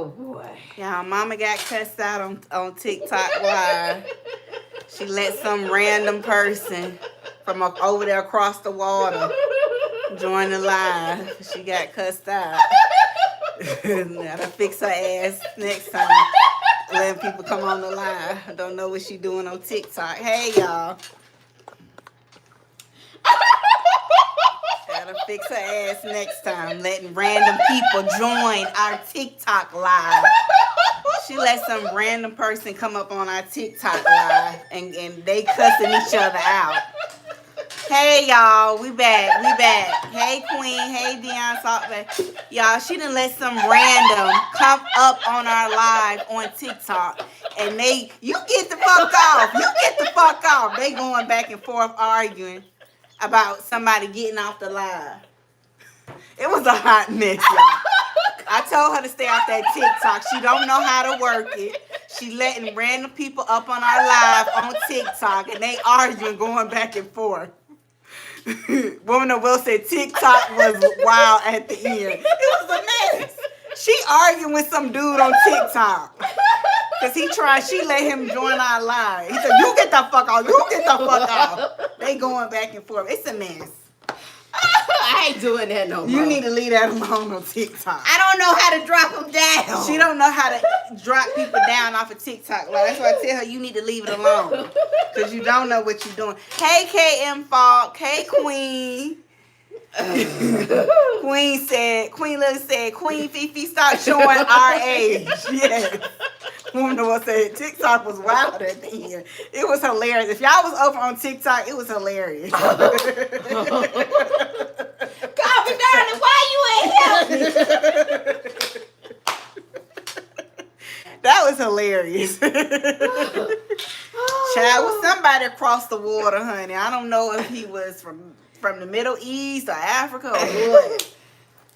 Oh boy. Y'all, mama got cussed out on TikTok Live. She let some random person from over there across the water join the live. She got cussed out. Gotta fix her ass next time. Letting people come on the live. I don't know what she doing on TikTok. Hey, y'all. Gotta fix her ass next time. Letting random people join our TikTok live. She let some random person come up on our TikTok live and they cussing each other out. Hey y'all, we back. Hey Queen, hey Deion Saltback. Y'all, she done let some random come up on our live on TikTok and you get the fuck off. They going back and forth arguing about somebody getting off the live. It was a hot mess, y'all. I told her to stay off that TikTok. She don't know how to work it. She letting random people up on our live on TikTok and they arguing, going back and forth. Woman of Will said TikTok was wild at the end. It was a mess. She arguing with some dude on TikTok. Cause she let him join our live. He said, you get the fuck off. They going back and forth. It's a mess. I ain't doing that no more. You need to leave that alone on TikTok. I don't know how to drop them down. She don't know how to drop people down off of TikTok. Like, that's why I tell her you need to leave it alone. Because you don't know what you're doing. Hey, KM Falk. Hey, Queen. Queen Lily said, Queen FeeFee, stop showing our age. Yes. Woman was said TikTok was wild at the end. It was hilarious. If y'all was over on TikTok, it was hilarious. God, darling, why you ain't help me? That was hilarious. Child, was somebody across the water, honey. I don't know if he was from the Middle East or Africa or what.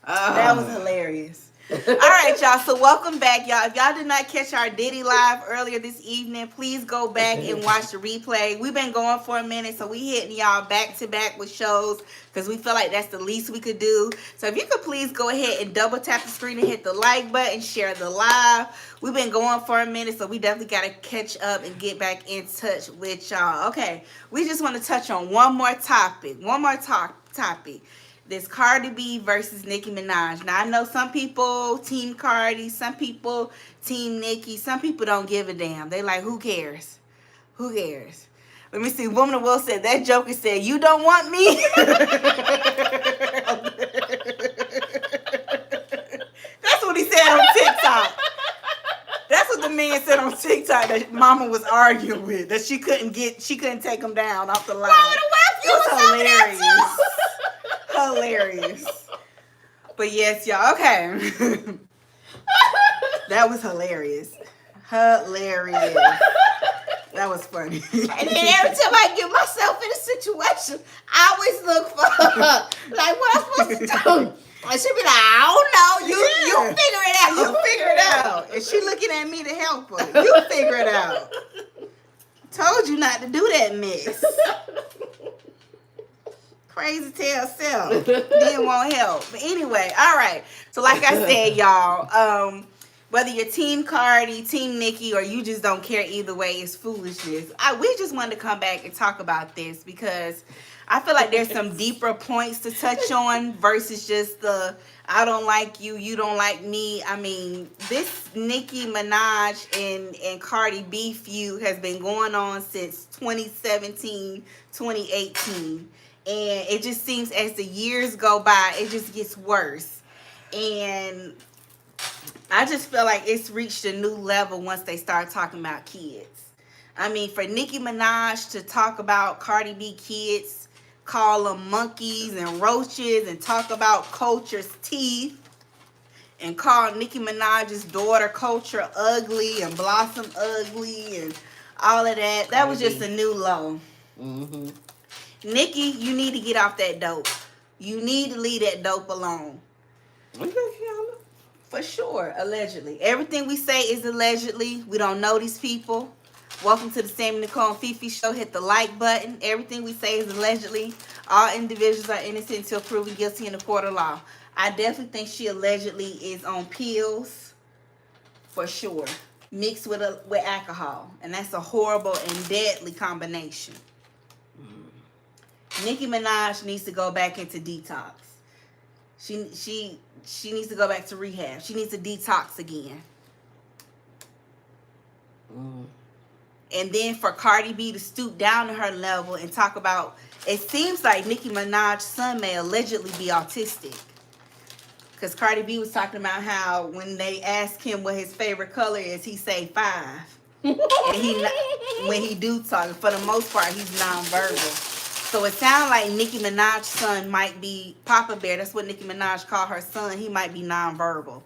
That was hilarious. All right, y'all. So welcome back, y'all. If y'all did not catch our Diddy live earlier this evening, please go back and watch the replay. We've been going for a minute, so we hitting y'all back to back with shows because we feel like that's the least we could do. So if you could please go ahead and double tap the screen and hit the like button, share the live. We've been going for a minute, so we definitely got to catch up and get back in touch with y'all. Okay, we just want to touch on one more topic. This Cardi B versus Nicki Minaj. Now, I know some people team Cardi, some people team Nicki, some people don't give a damn. They like, who cares? Who cares? Let me see. Woman of Will said, that joker said, you don't want me? That's what he said on TikTok. That's what the man said on TikTok that mama was arguing with. That she couldn't take him down off the line. It was hilarious. But yes, y'all. Okay. That was hilarious. That was funny. And then every time I get myself in a situation, I always look for like what I'm supposed to do. And she be like, I don't know. You figure it out. You figure it out. And she looking at me to help her. You figure it out. Told you not to do that mess. Crazy tail self. Didn't want help. But anyway, all right. So like I said, y'all, whether you're Team Cardi, Team Nicki, or you just don't care either way, it's foolishness. We just wanted to come back and talk about this because I feel like there's some deeper points to touch on versus just the I don't like you, you don't like me. I mean, this Nicki Minaj and Cardi B feud has been going on since 2017, 2018. And it just seems as the years go by, it just gets worse. And I just feel like it's reached a new level once they start talking about kids. I mean, for Nicki Minaj to talk about Cardi B kids, call them monkeys and roaches, and talk about Culture's teeth, and call Nicki Minaj's daughter Culture ugly and Blossom ugly and all of that, that was just a new low. Mm-hmm. Nicki, you need to get off that dope. You need to leave that dope alone. For sure, allegedly. Everything we say is allegedly. We don't know these people. Welcome to the Sammie Nicole and FeeFee show. Hit the like button. Everything we say is allegedly. All individuals are innocent until proven guilty in the court of law. I definitely think she allegedly is on pills. for sure, mixed with alcohol, and that's a horrible and deadly combination. Nicki Minaj needs to go back into detox. She needs to go back to rehab. She needs to detox again. And then for Cardi B to stoop down to her level and talk about, it seems like Nicki Minaj's son may allegedly be autistic. Because Cardi B was talking about how when they ask him what his favorite color is, he say 5. And when he do talk, for the most part, he's nonverbal. So it sounds like Nicki Minaj's son might be Papa Bear. That's what Nicki Minaj called her son. He might be nonverbal.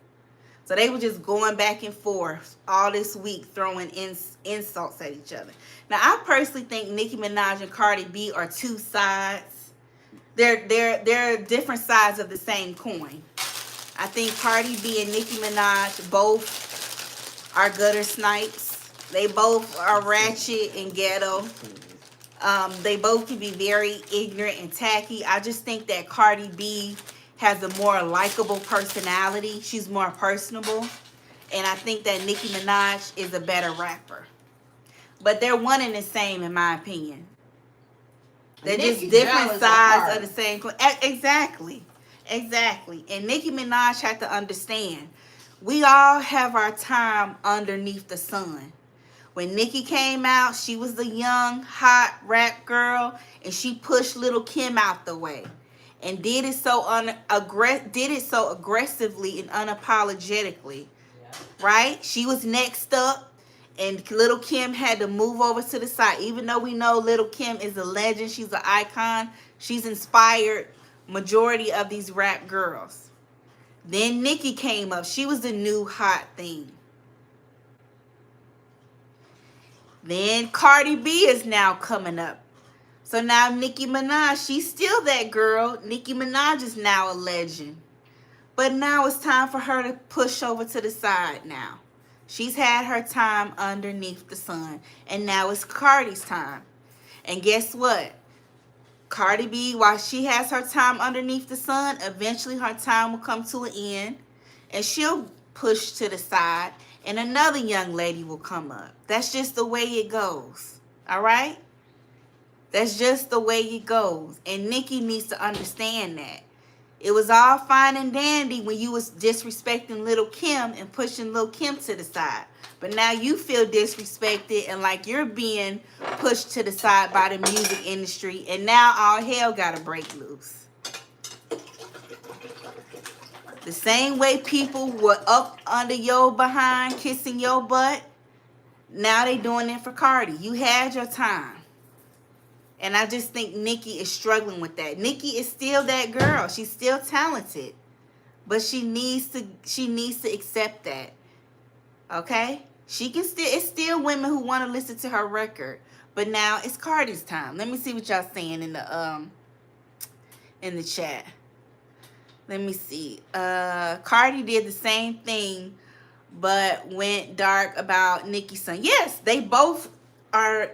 So they were just going back and forth all this week, throwing insults at each other. Now, I personally think Nicki Minaj and Cardi B are two sides. They're different sides of the same coin. I think Cardi B and Nicki Minaj both are gutter snipes. They both are ratchet and ghetto. They both can be very ignorant and tacky. I just think that Cardi B has a more likable personality. She's more personable. And I think that Nicki Minaj is a better rapper. But they're one and the same, in my opinion. They're just different sides of the same coin. Exactly. Exactly. And Nicki Minaj had to understand, we all have our time underneath the sun. When Nicki came out, she was the young, hot rap girl, and she pushed Lil' Kim out the way. And did it so aggressively and unapologetically, right? She was next up, and Lil' Kim had to move over to the side. Even though we know Lil' Kim is a legend, she's an icon, she's inspired majority of these rap girls. Then Nicki came up. She was the new hot thing. Then Cardi B is now coming up. So now Nicki Minaj, she's still that girl. Nicki Minaj is now a legend. But now it's time for her to push over to the side now. She's had her time underneath the sun. And now it's Cardi's time. And guess what? Cardi B, while she has her time underneath the sun, eventually her time will come to an end. And she'll push to the side. And another young lady will come up. That's just the way it goes. All right? That's just the way it goes. And Nicki needs to understand that. It was all fine and dandy when you was disrespecting Lil' Kim and pushing Lil' Kim to the side. But now you feel disrespected and like you're being pushed to the side by the music industry. And now all hell gotta break loose. The same way people were up under your behind, kissing your butt, now they doing it for Cardi. You had your time. And I just think Nicki is struggling with that. Nicki is still that girl. She's still talented. But she needs to accept that. Okay? It's still women who want to listen to her record. But now it's Cardi's time. Let me see what y'all saying in the chat. Let me see. Cardi did the same thing, but went dark about Nicki's son. Yes, they both are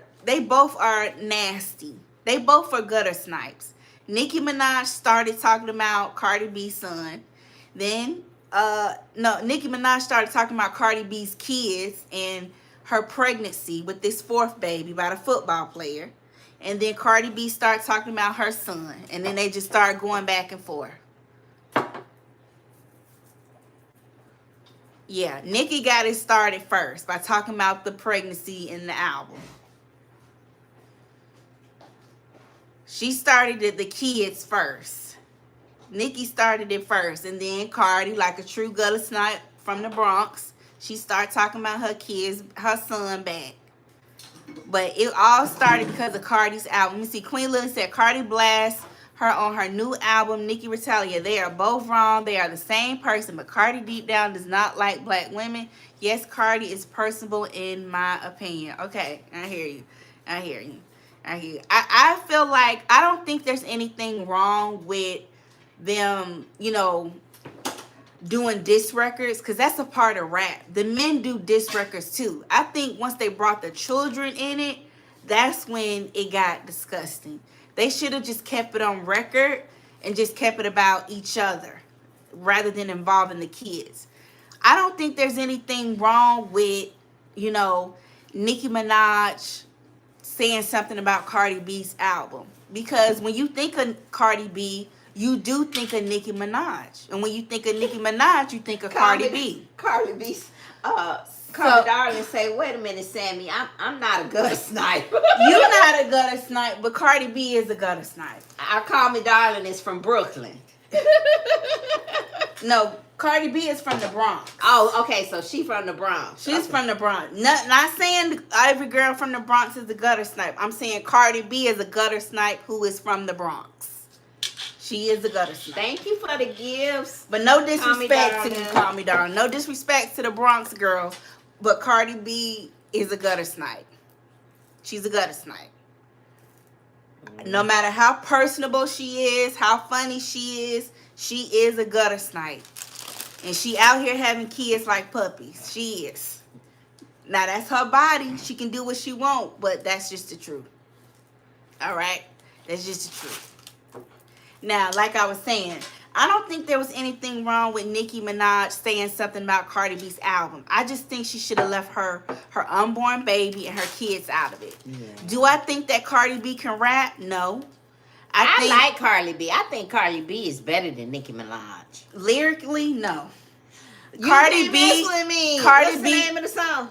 nasty. They both are gutter snipes. Nicki Minaj started talking about Cardi B's son. Then, Nicki Minaj started talking about Cardi B's kids and her pregnancy with this fourth baby by the football player. And then Cardi B started talking about her son. And then they just started going back and forth. Yeah, Nicki got it started first by talking about the pregnancy in the album. She started the kids first. Nicki started it first. And then Cardi, like a true gutter snipe from the Bronx, she started talking about her kids, her son back. But it all started because of Cardi's album. You see, Queen Lily said Cardi blasts her on her new album, Nicki Retaliate. They are both wrong. They are the same person, but Cardi deep down does not like black women. Yes, Cardi is personable in my opinion. Okay, I hear you. I hear you. I hear you. I feel like I don't think there's anything wrong with them, doing diss records, because that's a part of rap. The men do diss records too. I think once they brought the children in it, that's when it got disgusting. They should have just kept it on record and just kept it about each other rather than involving the kids. I don't think there's anything wrong with, you know, Nicki Minaj saying something about Cardi B's album. Because when you think of Cardi B, you do think of Nicki Minaj. And when you think of Nicki Minaj, you think of Cardi B. Cardi B's Cardi Darling say, wait a minute, Sammie, I'm not a gutter snipe. You're not a gutter snipe, but Cardi B is a gutter snipe. Our Call Me Darling is from Brooklyn. No, Cardi B is from the Bronx. Oh, okay, so she from the Bronx. She's from the Bronx. Not saying every girl from the Bronx is a gutter snipe. I'm saying Cardi B is a gutter snipe who is from the Bronx. She is a gutter snipe. Thank you for the gifts. But no disrespect to you, Call Me Darling. No disrespect to the Bronx girls. But Cardi B is a gutter snipe. She's a gutter snipe. No matter how personable she is, how funny she is a gutter snipe. And she out here having kids like puppies. She is. Now, that's her body. She can do what she want, but that's just the truth. All right? That's just the truth. Now, like I was saying, I don't think there was anything wrong with Nicki Minaj saying something about Cardi B's album. I just think she should have left her unborn baby and her kids out of it. Yeah. Do I think that Cardi B can rap? No. I like Cardi B. I think Cardi B is better than Nicki Minaj. Lyrically, no. You Cardi B. With me. Cardi What's B. the name of the song?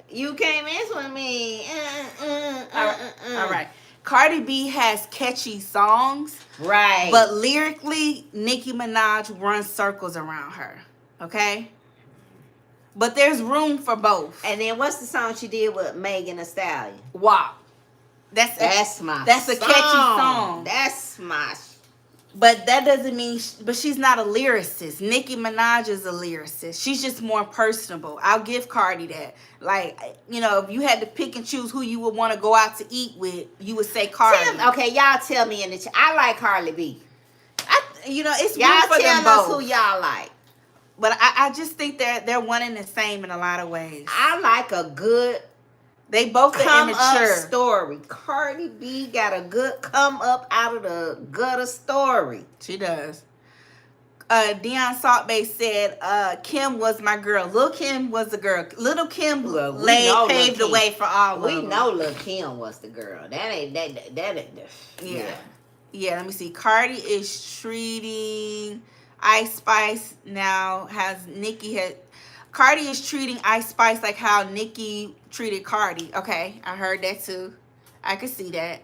You can't mess with me. All right. Cardi B has catchy songs. Right. But lyrically, Nicki Minaj runs circles around her. Okay? But there's room for both. And then what's the song she did with Megan Thee Stallion? WAP. That's a catchy song. That's my. But that doesn't mean. But she's not a lyricist. Nicki Minaj is a lyricist. She's just more personable. I'll give Cardi that. Like, you know, if you had to pick and choose who you would want to go out to eat with, you would say Cardi. Okay, y'all tell me in the chat. I like Cardi B. It's y'all room for them both. Us who y'all like. But I just think they're one and the same in a lot of ways. I like a good. They both are immature. Story. Cardi B got a good come up out of the gutter story. She does. Dion Saltbay said, Kim was my girl. Lil' Kim was the girl. Little Kim paved the way for all of them. We know Lil' Kim was the girl. That ain't. Yeah, let me see. Cardi is treating Ice Spice now. Cardi is treating Ice Spice like how Nicki treated Cardi. Okay, I heard that too. I could see that.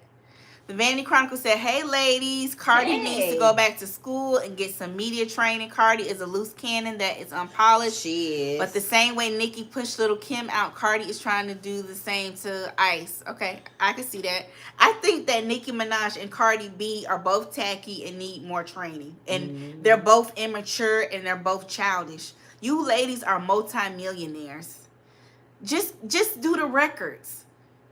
The Vanity Chronicle said, hey, ladies, Cardi needs to go back to school and get some media training. Cardi is a loose cannon that is unpolished. She is. But the same way Nicki pushed Little Kim out, Cardi is trying to do the same to Ice. Okay, I can see that. I think that Nicki Minaj and Cardi B are both tacky and need more training. And they're both immature and they're both childish. You ladies are multi-millionaires. Just do the records.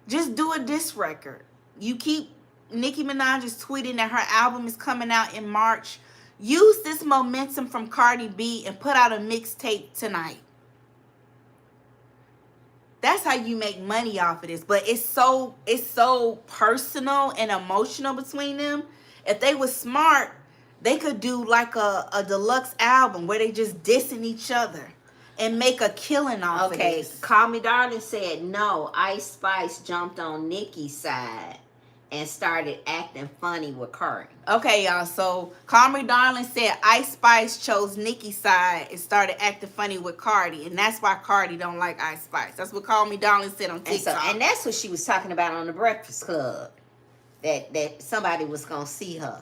Just do a diss record. Nicki Minaj is tweeting that her album is coming out in March. Use this momentum from Cardi B and put out a mixtape tonight. That's how you make money off of this. But it's so personal and emotional between them. If they were smart, they could do like a deluxe album where they just dissing each other and make a killing off of this. Okay, Call Me Darling said no. Ice Spice jumped on Nicki's side and started acting funny with Cardi. Okay, y'all. So Call Me Darling said Ice Spice chose Nicki's side and started acting funny with Cardi, and that's why Cardi don't like Ice Spice. That's what Call Me Darling said on TikTok. And that's what she was talking about on the Breakfast Club. That somebody was gonna see her.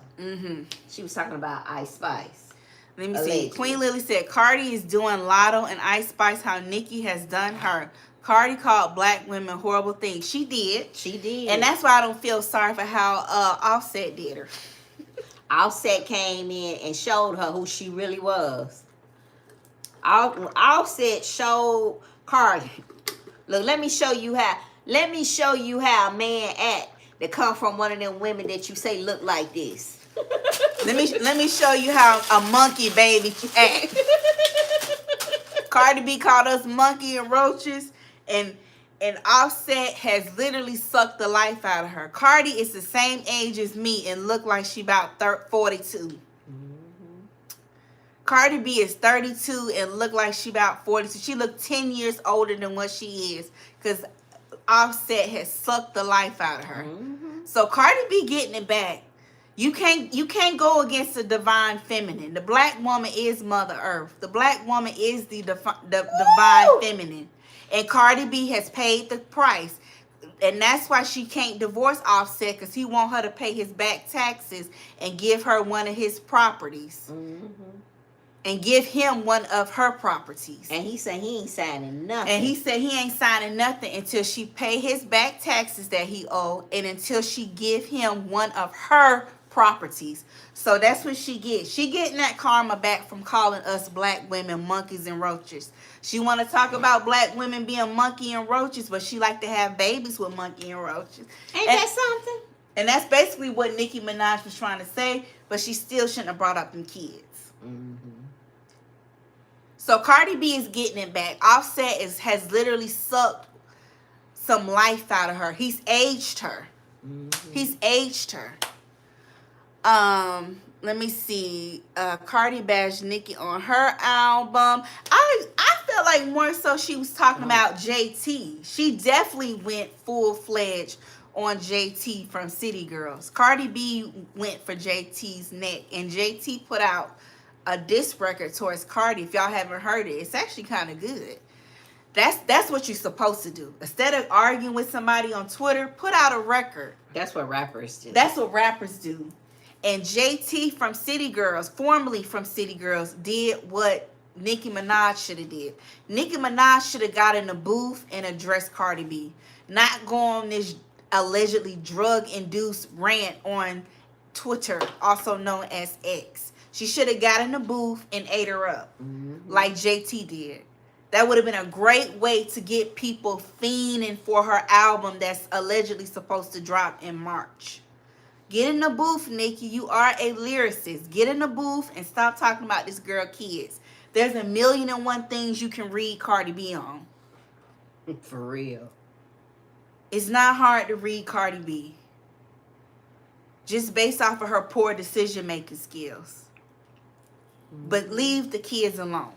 She was talking about Ice Spice. Let me see. Queen Lily said Cardi is doing Lotto and Ice Spice how Nicki has done her. Cardi called black women horrible things. She did. She did. And that's why I don't feel sorry for how Offset did her. Offset came in and showed her who she really was. Offset showed Cardi. Look, let me show you how a man act that come from one of them women that you say look like this. Let me show you how a monkey baby act. Cardi B called us monkey and roaches, and Offset has literally sucked the life out of her. Cardi is the same age as me and look like she about 42. Cardi B is 32 and look like she about 40. So she look 10 years older than what she is because Offset has sucked the life out of her. Mm-hmm. So Cardi B getting it back. You can't go against the divine feminine. The black woman is Mother Earth. The black woman is the divine feminine. And Cardi B has paid the price. And that's why she can't divorce Offset, because he want her to pay his back taxes and give her one of his properties. Mm-hmm. And give him one of her properties. And he said he ain't signing nothing. And he said he ain't signing nothing until she pay his back taxes that he owe, and until she give him one of her properties. So that's what she gets. She getting that karma back from calling us black women monkeys and roaches. She want to talk about black women being monkey and roaches, but she like to have babies with monkey and roaches. Ain't that something? And that's basically what Nicki Minaj was trying to say, but she still shouldn't have brought up them kids. Mm-hmm. So Cardi B is getting it back. Offset has literally sucked some life out of her. He's aged her. Mm-hmm. He's aged her. Let me see. Cardi bashed Nicki on her album. I felt like more so she was talking about JT. She definitely went full-fledged on JT from City Girls. Cardi B went for JT's neck, and JT put out a diss record towards Cardi. If y'all haven't heard it, it's actually kind of good. That's what you're supposed to do. Instead of arguing with somebody on Twitter, put out a record. That's what rappers do. That's what rappers do. And JT from City Girls, formerly from City Girls, did what Nicki Minaj should have did. Nicki Minaj should have got in the booth and addressed Cardi B. Not go on this allegedly drug-induced rant on Twitter, also known as X. She should have got in the booth and ate her up, like JT did. That would have been a great way to get people fiending for her album that's allegedly supposed to drop in March. Get in the booth, Nicki. You are a lyricist. Get in the booth and stop talking about this girl kids. There's 1,000,001 things you can read Cardi B on. For real. It's not hard to read Cardi B. Just based off of her poor decision-making skills. But leave the kids alone.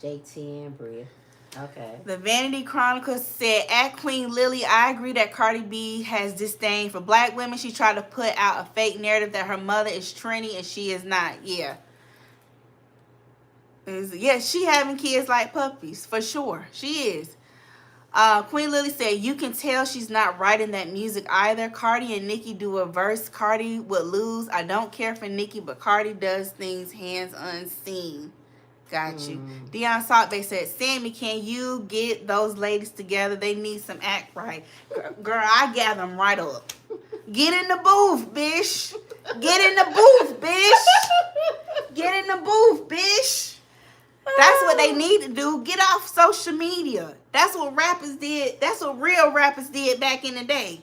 JT and Bria. Okay. The Vanity Chronicle said, at Queen Lily, I agree that Cardi B has disdain for black women. She tried to put out a fake narrative that her mother is Trini and she is not. Yeah. Yes, she having kids like puppies, for sure. She is. Queen Lily said, you can tell she's not writing that music either. Cardi and Nicki do a verse. Cardi would lose. I don't care for Nicki, but Cardi does things hands unseen. Got you. Deion Saltbay said, Sammie, can you get those ladies together? They need some act right. Girl, I gather them right up. Get in the booth, bitch. Get in the booth, bitch. Get in the booth, bitch. That's what they need to do. Get off social media. That's what rappers did. That's what real rappers did back in the day.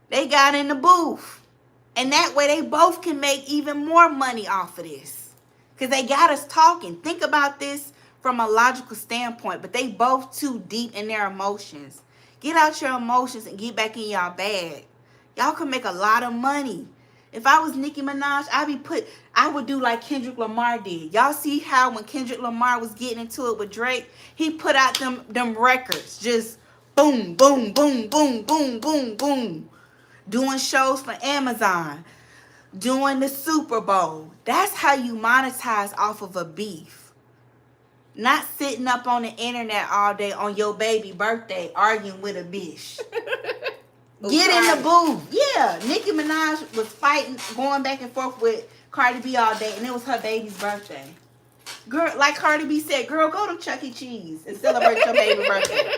They got in the booth. And that way they both can make even more money off of this. Because they got us talking. Think about this from a logical standpoint. But they both too deep in their emotions. Get out your emotions and get back in y'all bag. Y'all can make a lot of money. If I was Nicki Minaj, I would do like Kendrick Lamar did. Y'all see how when Kendrick Lamar was getting into it with Drake, he put out them records. Just boom, boom, boom, boom, boom, boom, boom. Doing shows for Amazon. Doing the Super Bowl. That's how you monetize off of a beef. Not sitting up on the internet all day on your baby birthday arguing with a bitch. Get in the booth. Yeah, Nicki Minaj was fighting, going back and forth with Cardi B all day, and it was her baby's birthday. Girl, like Cardi B said, girl, go to Chuck E. Cheese and celebrate your baby birthday.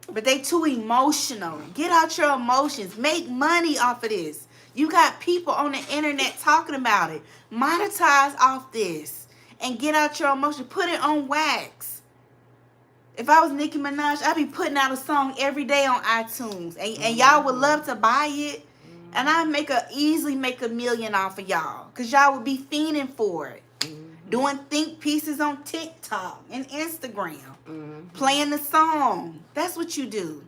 But they too emotional. Get out your emotions. Make money off of this. You got people on the internet talking about it. Monetize off this. And get out your emotions. Put it on wax. If I was Nicki Minaj, I'd be putting out a song every day on iTunes. And y'all would love to buy it. And I'd easily make $1 million off of y'all. Because y'all would be fiending for it. Doing think pieces on TikTok and Instagram. Playing the song. That's what you do.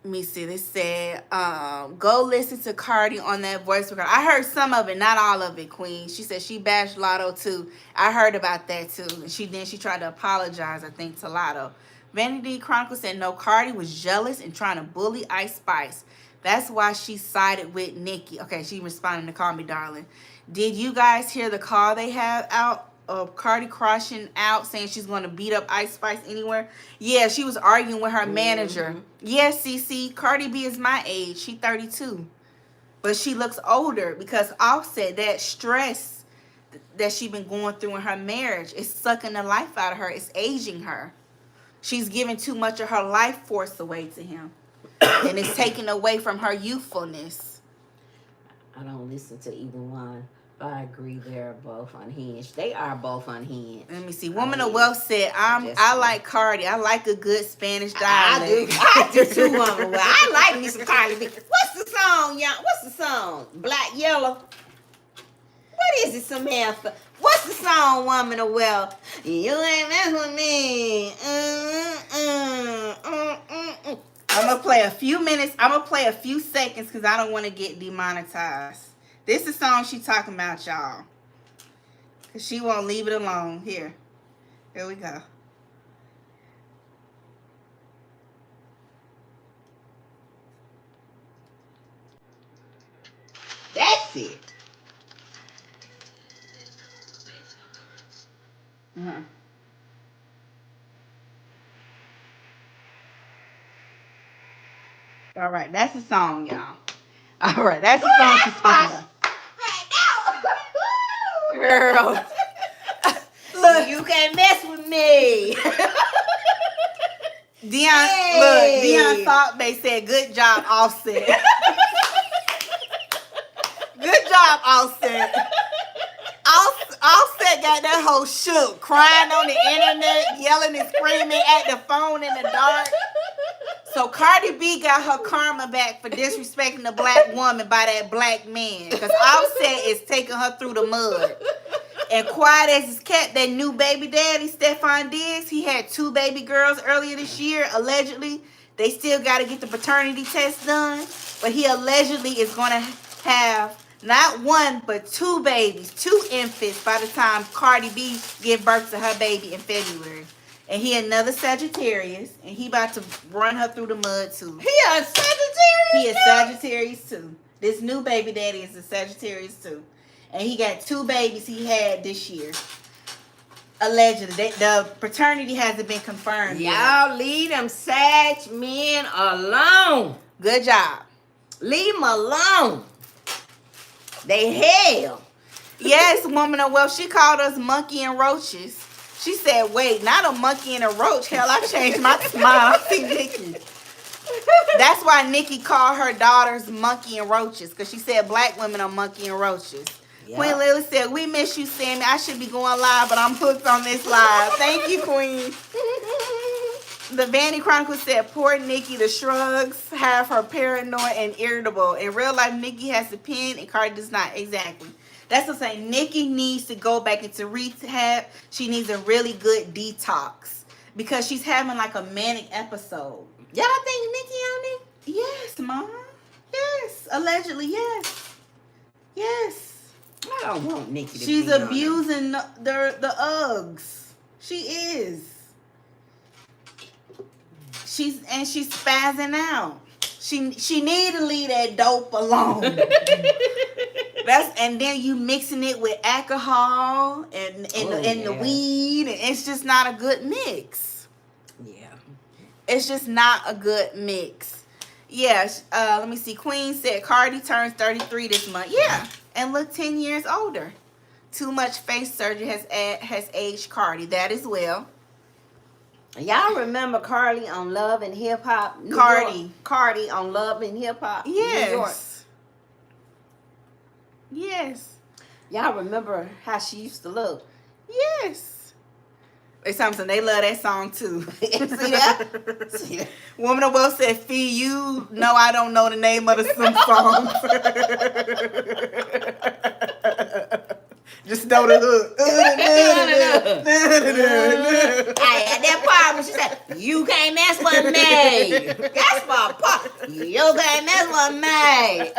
Let me see. This said, go listen to Cardi on that voice record. I heard some of it, not all of it, Queen. She said she bashed Lotto too. I heard about that too. And she tried to apologize, I think, to Lotto. Vanity Chronicle said no, Cardi was jealous and trying to bully Ice Spice. That's why she sided with Nicki. Okay, she responded to Call Me Darling. Did you guys hear the call they have out of Cardi crashing out saying she's going to beat up Ice Spice anywhere? Yeah, she was arguing with her manager. Yes, CC, Cardi B is my age. She 32. But she looks older because Offset, that stress that she been going through in her marriage is sucking the life out of her. It's aging her. She's giving too much of her life force away to him. And it's taking away from her youthfulness. I don't listen to either one. I agree, they're both unhinged. They are both unhinged. Let me see. Woman of Wealth said, I like Cardi. I like a good Spanish dialect. I do too, Woman of Wealth. I like me some Cardi B. What's the song, y'all? What's the song? Black Yellow? What is it, Samantha? What's the song, Woman of Wealth? You ain't mess with me. I'm going to play a few minutes. I'm going to play a few seconds because I don't want to get demonetized. This is the song she talking about, y'all. Because she won't leave it alone. Here we go. That's it. Uh-huh. All right, that's the song, y'all. All right, that's the song she's talking about. Girl. Look, you can't mess with me. Dion Saltbay said, good job, Offset. Good job, Offset. Offset got that whole shook, crying on the internet, yelling and screaming at the phone in the dark. So Cardi B got her karma back for disrespecting the black woman by that black man. Because Offset is taking her through the mud. And quiet as it's kept, that new baby daddy, Stephon Diggs, he had 2 baby girls earlier this year, allegedly. They still got to get the paternity test done. But he allegedly is going to have not 1, but 2 babies, 2 infants by the time Cardi B give birth to her baby in February. And he another Sagittarius, and he about to run her through the mud too. He a Sagittarius? He a Sagittarius too. This new baby daddy is a Sagittarius too. And he got 2 babies he had this year. Allegedly. The paternity hasn't been confirmed yet. Y'all leave them Sag men alone. Good job. Leave them alone. They hell. Yes, Woman of Wealth. She called us monkey and roaches. She said, wait, not a monkey and a roach. Hell, I changed my smile. I see Nicki. That's why Nicki called her daughters monkey and roaches. Because she said black women are monkey and roaches. Yep. Queen Lily said, we miss you, Sammie. I should be going live, but I'm hooked on this live. Thank you, Queen. The Vanity Chronicle said, poor Nicki, the shrugs have her paranoid and irritable. In real life, Nicki has the pen and Cardi does not. Exactly. That's what I'm saying. Nicki needs to go back into rehab. She needs a really good detox. Because she's having like a manic episode. Y'all think Nicki on it? Yes, Mom. Yes. Allegedly, yes. Yes. I don't want Nicki to She's be on abusing the Uggs. She is. She's spazzing out. She need to leave that dope alone. And then you mixing it with alcohol and the weed, and it's just not a good mix. Yeah. It's just not a good mix. Yeah, let me see. Queen said Cardi turns 33 this month. Yeah, and look 10 years older. Too much face surgery has aged Cardi. That as well. Y'all remember Cardi on Love and Hip Hop? Cardi on Love and Hip Hop? Yes. Yes. Y'all remember how she used to look? Yes. It's something they love that song too. See that? See that? Woman of Wealth said, Fee, you know I don't know the name of the songs. Just know the hook. I had that part part when she said, "You can't mess with me." That's my part. You can't mess with me. Hey,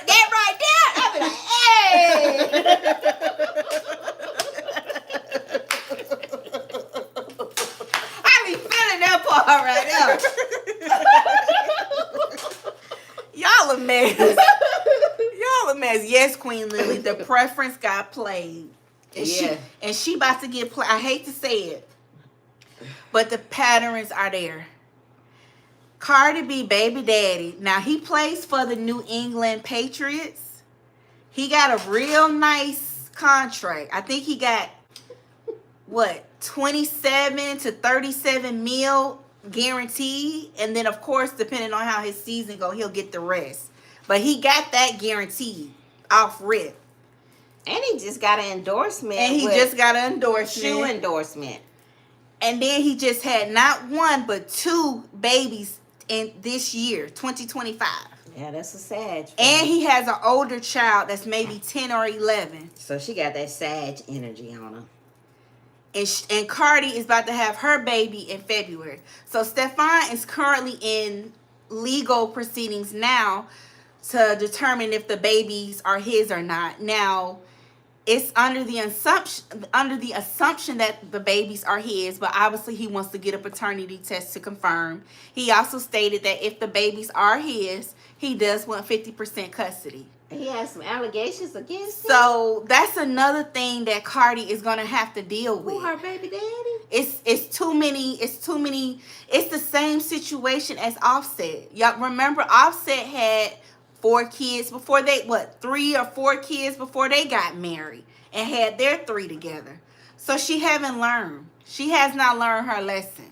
that right there. I be like, hey. I be feeling that part right there. Y'all a mess. Y'all a mess. Yes, Queen Lily. The preference got played. And she about to get played. I hate to say it, but the patterns are there. Cardi B, baby daddy. Now, he plays for the New England Patriots. He got a real nice contract. I think he got, 27 to 37 mil guaranteed. And then, of course, depending on how his season go, he'll get the rest. But he got that guaranteed off rip. And he just got an endorsement. Shoe endorsement. And then he just had not one, but 2 babies in this year, 2025. Yeah, that's a Sag. And he has an older child that's maybe 10 or 11. So she got that Sag energy on her. And Cardi is about to have her baby in February. So Stefan is currently in legal proceedings now to determine if the babies are his or not. Now, it's under the assumption that the babies are his, but obviously he wants to get a paternity test to confirm. He also stated that if the babies are his, he does want 50% custody. He has some allegations against him. So that's another thing that Cardi is gonna have to deal with. Who, her baby daddy? It's too many. It's the same situation as Offset. Y'all remember Offset had 4 kids before they 3 or 4 kids before they got married and had their 3 together. So she haven't learned. She has not learned her lesson.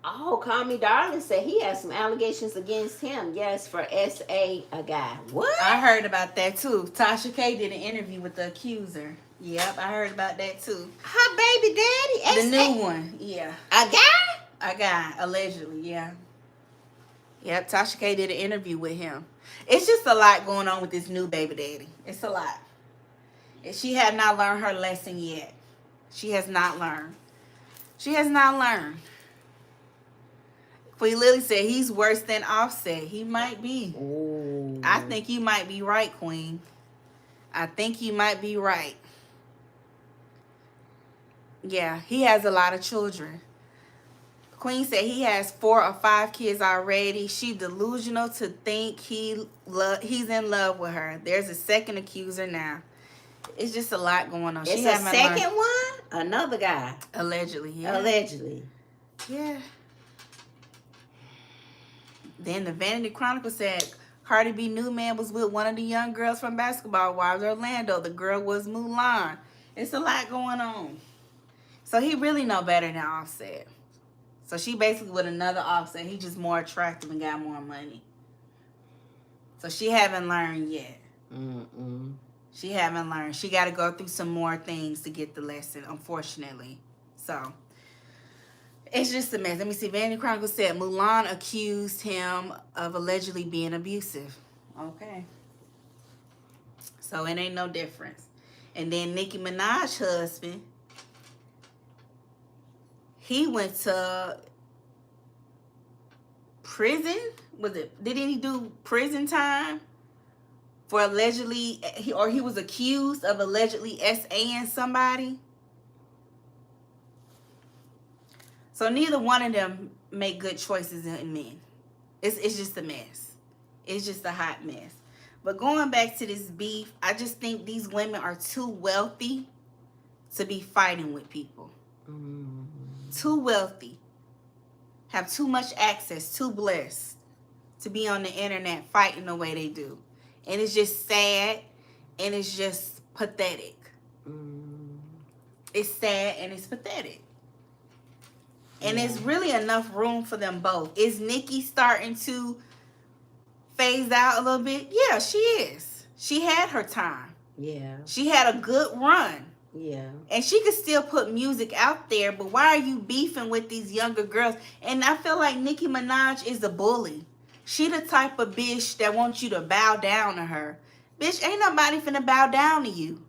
Call Me Darling said he has some allegations against him. Yes, for a guy. What? I heard about that too. Tasha K did an interview with the accuser. Yep, I heard about that too. Her baby daddy? The new one. Yeah. A guy? A guy, allegedly, yeah. Yep, Tasha K did an interview with him. It's just a lot going on with this new baby daddy. It's a lot. And she has not learned her lesson yet. She has not learned. She has not learned. Queen Lily said he's worse than Offset. He might be. Ooh. I think you might be right, Queen. I think you might be right. Yeah, he has a lot of children. Queen said he has 4 or 5 kids already. She delusional to think he's in love with her. There's a second accuser now. It's just a lot going on. It's a second one? Another guy. Allegedly, yeah. Allegedly. Yeah. Then the Vanity Chronicle said Cardi B new man was with one of the young girls from Basketball Wives Orlando. The girl was Mulan. It's a lot going on. So he really know better than Offset. So she basically with another Offset. He just more attractive and got more money. So she haven't learned yet. She haven't learned. She got to go through some more things to get the lesson, unfortunately. So it's just a mess. Let me see. Vanity Chronicle said Mulan accused him of allegedly being abusive. Okay. So it ain't no difference. And then Nicki Minaj's husband, he went to prison. Didn't he do prison time for allegedly, he was accused of allegedly SAing somebody? So neither one of them make good choices in men. It's just a mess. It's just a hot mess. But going back to this beef, I just think these women are too wealthy to be fighting with people. Too wealthy. Have too much access, too blessed to be on the internet fighting the way they do. And it's just sad and it's just pathetic. It's sad and it's pathetic. And there's really enough room for them both. Is Nicki starting to phase out a little bit? Yeah, she is. She had her time. Yeah. She had a good run. Yeah. And she could still put music out there, but why are you beefing with these younger girls? And I feel like Nicki Minaj is a bully. She the type of bitch that wants you to bow down to her. Bitch, ain't nobody finna bow down to you.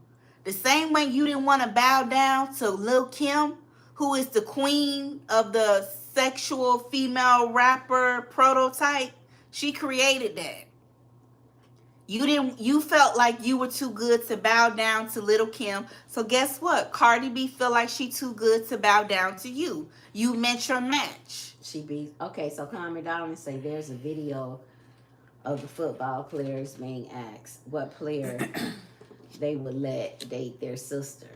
The same way you didn't want to bow down to Lil' Kim, who is the queen of the sexual female rapper prototype, she created that. You felt like you were too good to bow down to Little Kim. So guess what? Cardi B feel like she too good to bow down to you. You meant your match. She be okay. So calm down and say there's a video of the football players being asked what player they would let date their sister.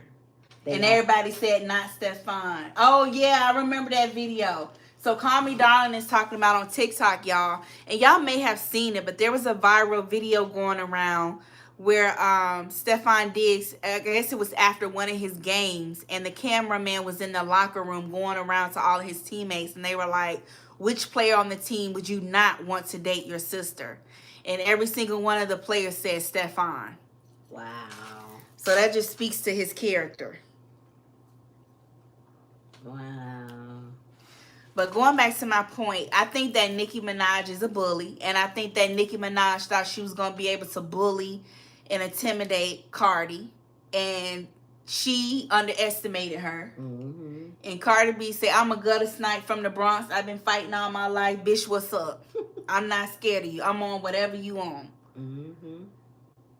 And everybody said not Stefan. Oh yeah, I remember that video. So Call Me Darling is talking about on TikTok, y'all. And y'all may have seen it, but there was a viral video going around where Stefan Diggs, I guess it was after one of his games, and the cameraman was in the locker room going around to all of his teammates, and they were like, which player on the team would you not want to date your sister? And every single one of the players said Stefan. Wow. So that just speaks to his character. Wow. But going back to my point, I think that Nicki Minaj is a bully. And I think that Nicki Minaj thought she was going to be able to bully and intimidate Cardi. And she underestimated her. Mm-hmm. And Cardi B said, I'm a gutter snipe from the Bronx. I've been fighting all my life. Bitch, what's up? I'm not scared of you. I'm on whatever you on. Mm-hmm.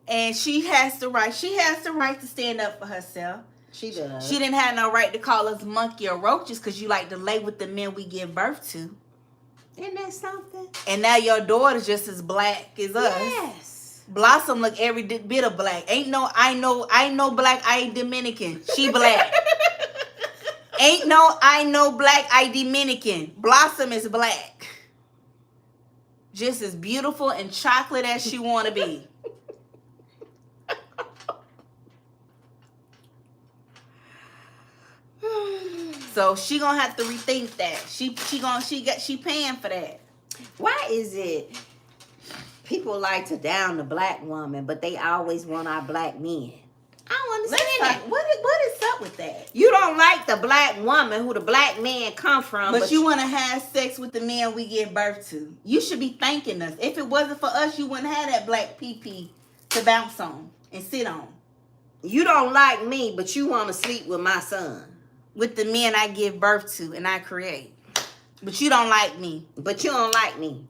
And she has the right. She has the right to stand up for herself. She does. She didn't have no right to call us monkey or roaches because you like to lay with the men we give birth to. Isn't that something? And now your daughter's just as black as us. Yes. Blossom look every bit of black. Ain't no black, I ain't Dominican. She black. Ain't no I know black, I Dominican. Blossom is black. Just as beautiful and chocolate as she want to be. So she gonna have to rethink that. She paying for that. Why is it people like to down the black woman, but they always want our black men? I don't understand that. What is up with that? You don't like the black woman who the black man come from, but you want to have sex with the men we give birth to. You should be thanking us. If it wasn't for us, you wouldn't have that black pee-pee to bounce on and sit on. You don't like me, but you want to sleep with my son. With the men I give birth to and I create. But you don't like me. But you don't like me.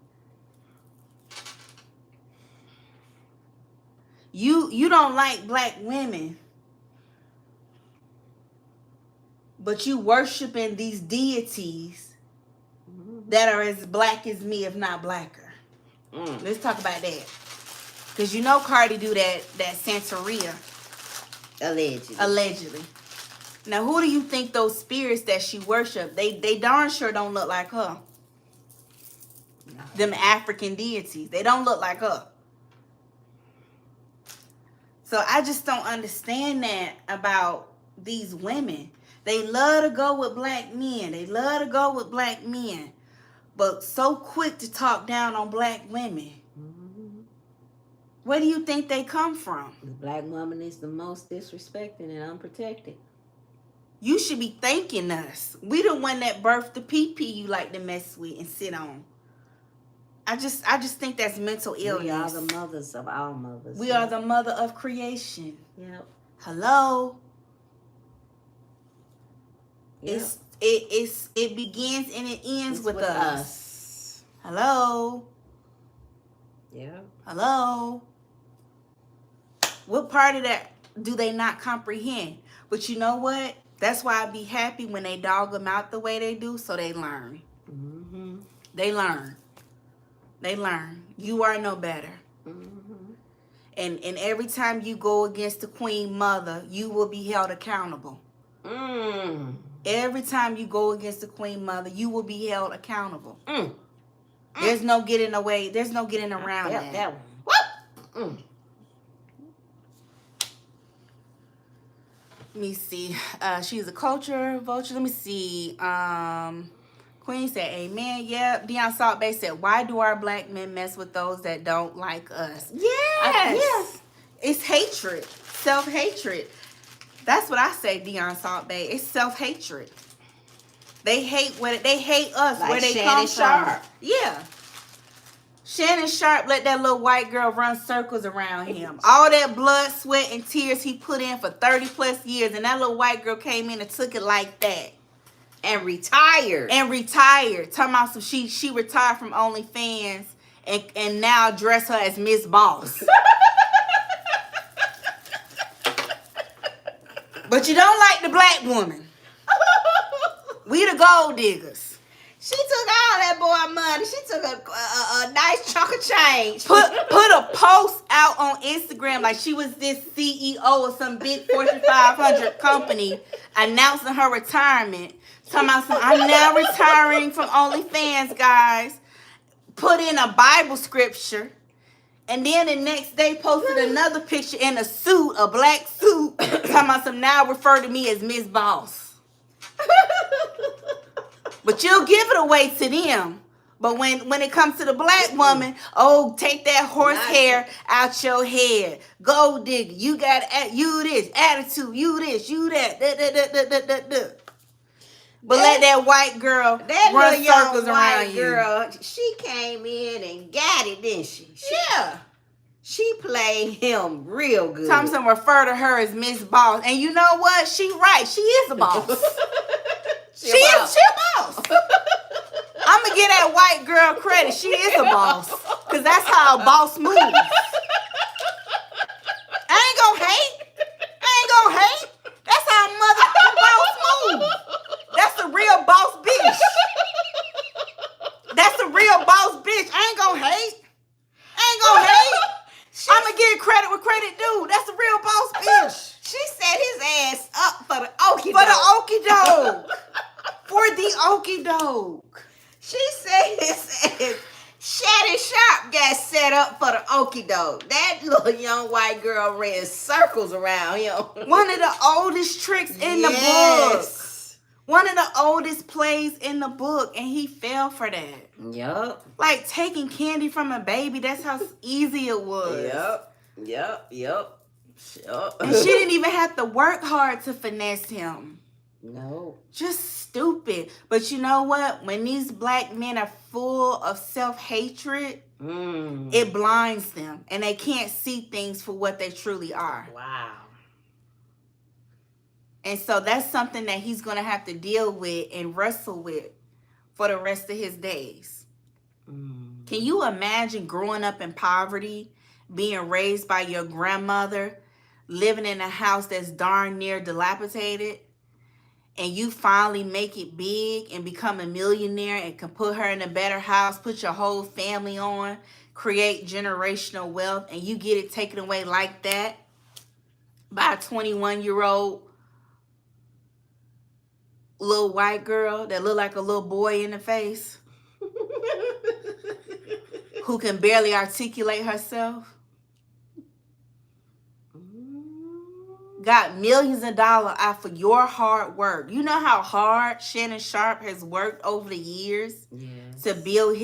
You don't like black women. But you worshiping these deities that are as black as me, if not blacker. Let's talk about that. Because you know Cardi do that Santeria. Allegedly. Now, who do you think those spirits that she worship, they darn sure don't look like her. No. Them African deities. They don't look like her. So I just don't understand that about these women. They love to go with black men. They love to go with black men. But so quick to talk down on black women. Mm-hmm. Where do you think they come from? The black woman is the most disrespected and unprotected. You should be thanking us. We the one that birthed the pee-pee you like to mess with and sit on. I just think that's mental illness. We are the mothers of our mothers. We are the mother of creation. Yep. Hello. Yep. It begins and it ends with us. Hello. Yeah. Hello. What part of that do they not comprehend? But you know what? That's why I be happy when they dog them out the way they do, so they learn. Mm-hmm. They learn. They learn. You are no better. Mm-hmm. And every time you go against the Queen Mother, you will be held accountable. Mm. Every time you go against the Queen Mother, you will be held accountable. Mm. There's no getting away. There's no getting around that. Mm. Let me see. She's a culture vulture. Let me see. Queen said, amen. Yep. Deion Salt Bay said, why do our black men mess with those that don't like us? Yes. Yes. It's hatred. Self-hatred. That's what I say, Deion Salt Bay. It's self-hatred. They hate us like where they Shannon come Sharp. from. Yeah. Shannon Sharp let that little white girl run circles around him. All that blood, sweat, and tears he put in for 30 plus years, and that little white girl came in and took it like that. And retired. Talking about some she retired from OnlyFans and now dress her as Miss Boss. But you don't like the black woman. We the gold diggers. She took all that boy money. She took a nice chunk of change. Put a post out on Instagram like she was this CEO of some big Fortune 500 company announcing her retirement. Talking about some, I'm now retiring from OnlyFans, guys. Put in a Bible scripture. And then the next day posted another picture in a suit, a black suit. Talking about some, now refer to me as Miss Boss. But you'll give it away to them. But when it comes to the black woman, oh, take that hair out your head. Gold digger, you got you this attitude, you this, you that. But let that white girl run circles around girl, she came in and got it, didn't she? Yeah. She played him real good. Thompson refer to her as Miss Boss. And you know what? She right. She is a boss. She a boss. I'm going to give that white girl credit. She is a boss. Because that's how a boss moves. I ain't going to hate. That's how a motherfucking boss moves. That's a real boss bitch. That's a real boss bitch. I ain't going to hate. I'm going to give credit where credit due. That's a real boss bitch. She set his ass up for the okie dog. For the okie dog. She said his ass. Shannon Sharp got set up for the okie dog. That little young white girl ran circles around him. One of the oldest tricks in the book. One of the oldest plays in the book, and he fell for that. Yup. Like taking candy from a baby, that's how easy it was. Yup. And she didn't even have to work hard to finesse him. No. Just stupid. But you know what? When these black men are full of self-hatred, it blinds them. And they can't see things for what they truly are. Wow. And so that's something that he's going to have to deal with and wrestle with for the rest of his days. Can you imagine growing up in poverty, being raised by your grandmother, living in a house that's darn near dilapidated, and you finally make it big and become a millionaire and can put her in a better house, put your whole family on, create generational wealth, and you get it taken away like that by a 21-year-old little white girl that look like a little boy in the face who can barely articulate herself? Got millions of dollars out for your hard work. You know how hard Shannon Sharp has worked over the years to build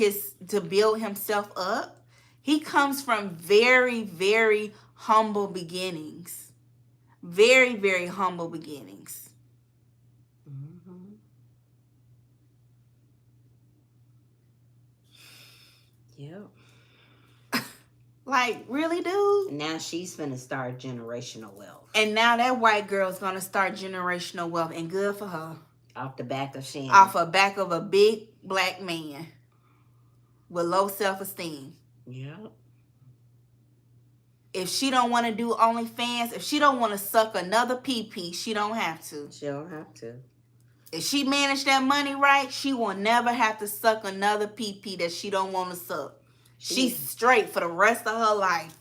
himself up? He comes from very, very humble beginnings. Very, very humble beginnings. Yep. Like, really, dude? Now she's finna start generational wealth. And now that white girl's gonna start generational wealth, and good for her. Off the back of Shannon. Off the back of a big black man with low self-esteem. Yep. If she don't want to do OnlyFans, if she don't want to suck another pee-pee, she don't have to. She don't have to. If she manage that money right, she will never have to suck another pee-pee that she don't want to suck. She's straight for the rest of her life.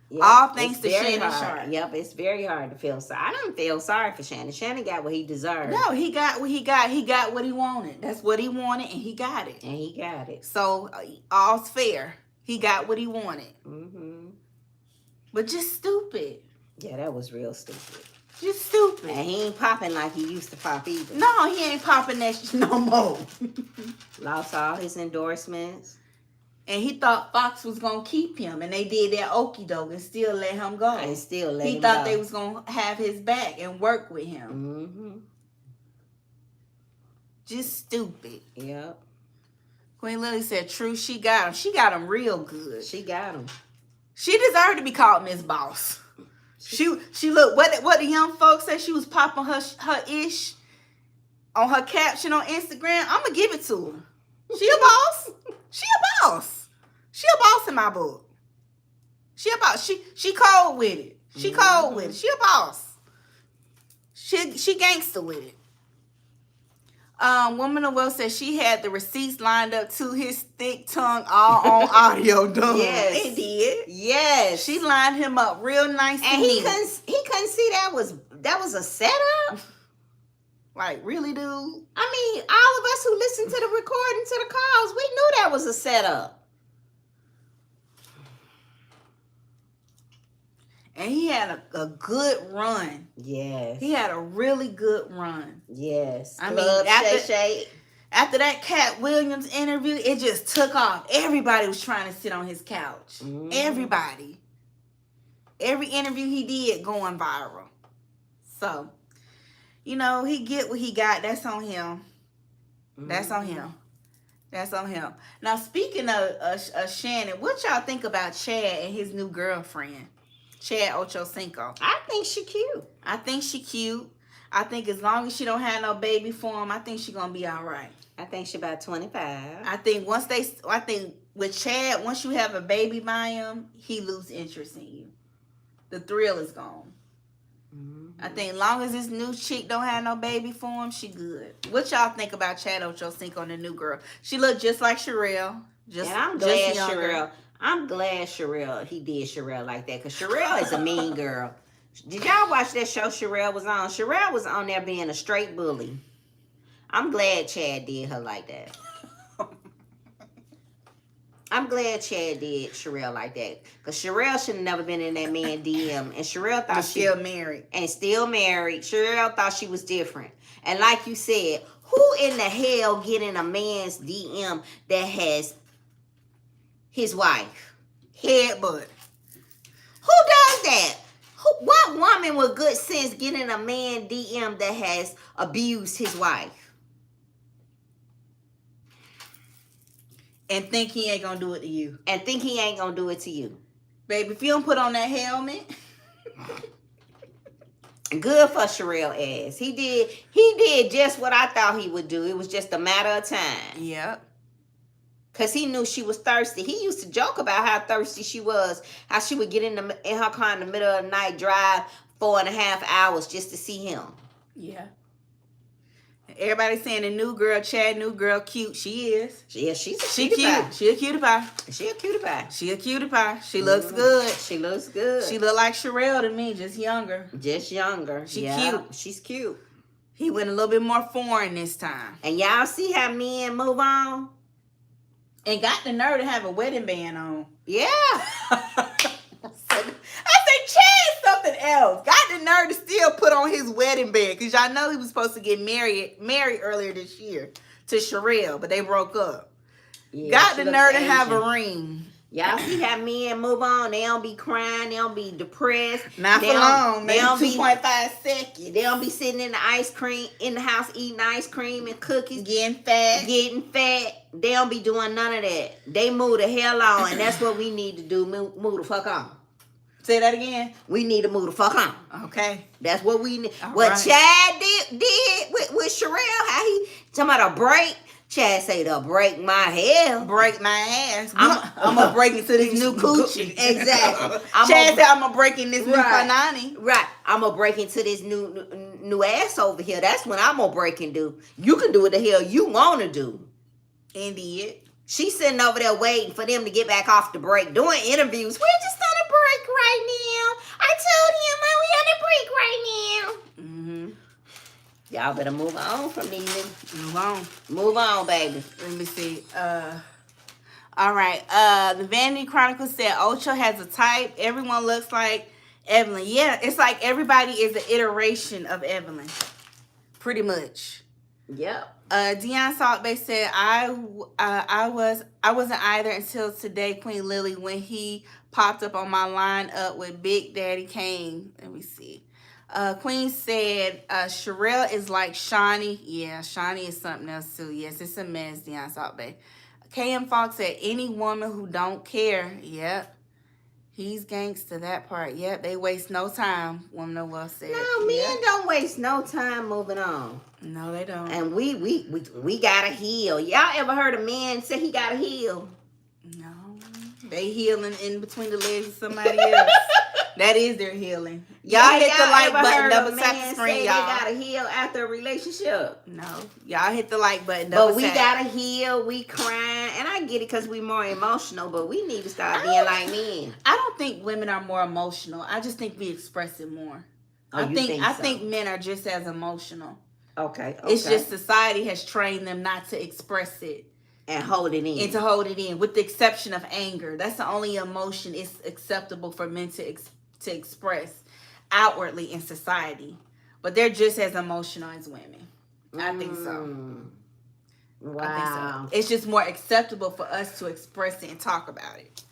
Yep. All thanks to Shannon Sharp. Yep, it's very hard to feel sorry. I don't feel sorry for Shannon. Shannon got what he deserved. No, he got what he got. He got what he wanted. That's what he wanted, and he got it. And he got it. So, all's fair. He got what he wanted. But just stupid. Yeah, that was real stupid. Just stupid. And he ain't popping like he used to pop either. No, he ain't popping that shit no more. Lost all his endorsements. And he thought Fox was going to keep him. And they did that okie doke and still let him go. And still let him go. He thought they was going to have his back and work with him. Just stupid. Yep. Queen Lily said, true, she got him. She got him real good. She got him. She deserved to be called Miss Boss. She looked, what the young folks said, she was popping her ish. on her caption on Instagram, I'm gonna give it to her. She a boss. She a boss. She a boss in my book. She a boss. She cold with it. She cold with it. She a boss. She gangster with it. Woman of Wealth says she had the receipts lined up to his thick tongue, all on audio. Done. Yes, It did. Yes, She lined him up real nice. and he couldn't see that was a setup. Like, really, dude? I mean, all of us who listened to the recording, to the calls, we knew that was a setup. And he had a good run. Yes. He had a really good run. Yes. I mean, Club Shay. after that Cat Williams interview, it just took off. Everybody was trying to sit on his couch. Everybody. Every interview he did going viral. So, you know, he get what he got. That's on him. That's on him. That's on him. Now, speaking of Shannon, what y'all think about Chad and his new girlfriend? Chad Ochocinco. I think she cute. I think she cute. I think as long as she don't have no baby for him, I think she gonna be all right. I think she about 25. I think with Chad, once you have a baby by him, he lose interest in you. The thrill is gone. I think as long as this new chick don't have no baby for him, she good. What y'all think about Chad Ochocinco and the new girl? She look just like Sherelle. And I'm glad Sherelle. I'm glad he did Sherelle like that, because Sherelle is a mean girl. Did y'all watch that show Sherelle was on? Sherelle was on there being a straight bully. I'm glad Chad did her like that. I'm glad Chad did Sherelle like that, because Sherelle should have never been in that man DM, and Sherelle thought she still married. And still married. Sherelle thought she was different. And like you said, who in the hell get in a man's DM that has his wife? Headbutt. Who does that? What woman with good sense get in a man DM that has abused his wife? And think he ain't gonna do it to you. And think he ain't gonna do it to you. Baby, if you don't put on that helmet. Good for Sherelle ass. He did just what I thought he would do. It was just a matter of time. Yep. Because he knew she was thirsty. He used to joke about how thirsty she was. How she would get in her car in the middle of the night, drive 4.5 hours just to see him. Yeah. Everybody saying the new girl, Chad, new girl, cute. She is. Yeah, she's a she cutie cute. pie. She a cutie pie. She a cutie pie. She a cutie pie. She looks good. She looks good. She look like Sherelle to me, just younger. Just younger. She cute. She's cute. He went a little bit more foreign this time. And y'all see how men move on? And got the nerve to have a wedding band on. Yeah. I said, Chad, something else. Got the nerve to still put on his wedding band. Because y'all know he was supposed to get married earlier this year to Sherelle, but they broke up. Yeah, got the nerve to have a ring. Y'all see how men move on? They don't be crying. They don't be depressed. Not for long. Maybe 2.5 seconds. They don't be sitting in the house eating ice cream and cookies. Getting fat. They don't be doing none of that. They move the hell on, and that's what we need to do. Move the fuck on. Say that again. We need to move the fuck on. Okay. That's what we need. All what right. Chad did with Sherelle, how he talking about a break. Chad say they'll break my hell. Break my ass. I'm going to break into this new coochie. Exactly. Chad said I'm going to break in this new panani. Right. I'm going to break into this new ass over here. That's what I'm going to break and do. You can do what the hell you want to do. Indeed. She's sitting over there waiting for them to get back off the break, doing interviews. We're just on a break right now. I told him we on a break right now. Mm-hmm. Y'all better move on from these niggas. Move on. Move on, baby. Let me see. All right. The Vanity Chronicle said Ocho has a type. Everyone looks like Evelyn. Yeah, it's like everybody is an iteration of Evelyn. Pretty much. Yep. Deion Saltbay said I wasn't either until today, Queen Lily, when he popped up on my lineup with Big Daddy Kane. Let me see. Queen said Sherelle is like Shawnee. Yeah, Shawnee is something else too. Yes, it's a mess, Deion Saltbay. KM Fox said any woman who don't care, yep. He's gangster, that part. Yep, they waste no time, Woman of Well said. No, men don't waste no time moving on. No, they don't. And we gotta heal. Y'all ever heard a man say he gotta heal? No. They healing in between the legs of somebody else. That is their healing. Y'all hit the like button, double tap the screen, y'all. They gotta heal after a relationship. No. Y'all hit the like button, double tap. But we tap. gotta heal, we crying. And I get it because we more emotional, but we need to start being like men. I don't think women are more emotional. I just think we express it more. Oh, I think men are just as emotional. Okay. It's just society has trained them not to express it. And hold it in. And to hold it in, with the exception of anger. That's the only emotion it's acceptable for men to express outwardly in society. But they're just as emotional as women. I think so. Wow. I think so. It's just more acceptable for us to express it and talk about it.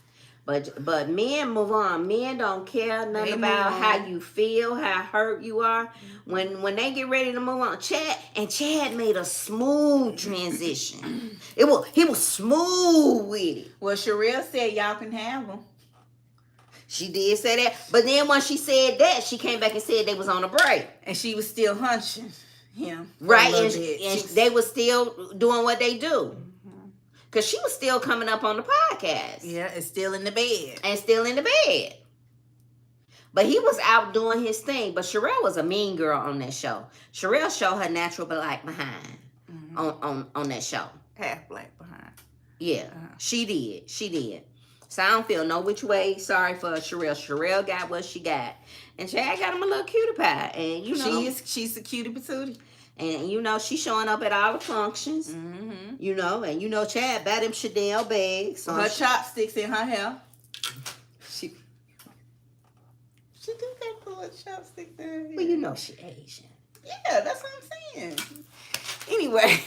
But men move on. Men don't care nothing about how you feel, how hurt you are. When they get ready to move on, Chad made a smooth transition. He was smooth with it. Well, Sherelle said y'all can have them. She did say that, but then when she said that, she came back and said they was on a break, and she was still hunching him, right? And they was still doing what they do. Because she was still coming up on the podcast. Yeah, and still in the bed. But he was out doing his thing. But Sherelle was a mean girl on that show. Sherelle showed her natural black behind on that show. Half black behind. Yeah, she did. So I don't feel no which way. Sorry for Sherelle. Sherelle got what she got. And Chad got him a little cutie pie. And you know. She's a cutie patootie. And you know, she's showing up at all the functions. Mm-hmm. You know, and you know Chad bought them Chanel bags. So her chopsticks in her hair. She do got to put chopsticks in her hair. Well, you know she Asian. Yeah, that's what I'm saying. Anyway,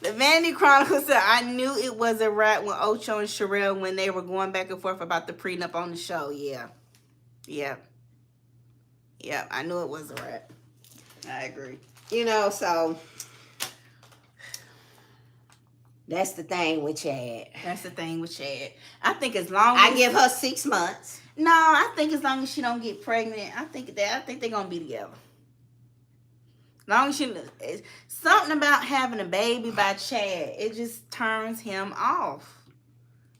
the Vanity Chronicles said, I knew it was a wrap when Ocho and Sherelle, when they were going back and forth about the prenup on the show. Yeah, I knew it was a wrap. I agree. You know, so that's the thing with Chad. I think as long as I give her 6 months. No, I think as long as she don't get pregnant, I think they're gonna be together. As long as it's something about having a baby by Chad, it just turns him off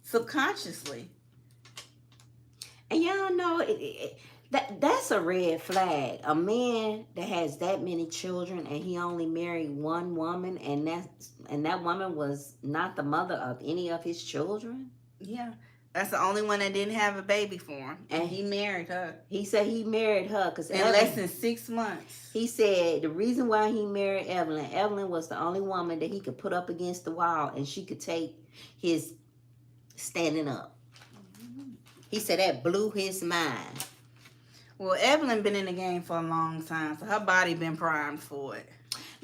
subconsciously. And y'all know that's a red flag. A man that has that many children and he only married one woman, and that woman was not the mother of any of his children. Yeah, that's the only one that didn't have a baby for him, and he married her. He said he married her because in less than 6 months. He said the reason why he married Evelyn was the only woman that he could put up against the wall and she could take his standing up. He said that blew his mind. Well, Evelyn been in the game for a long time, so her body been primed for it.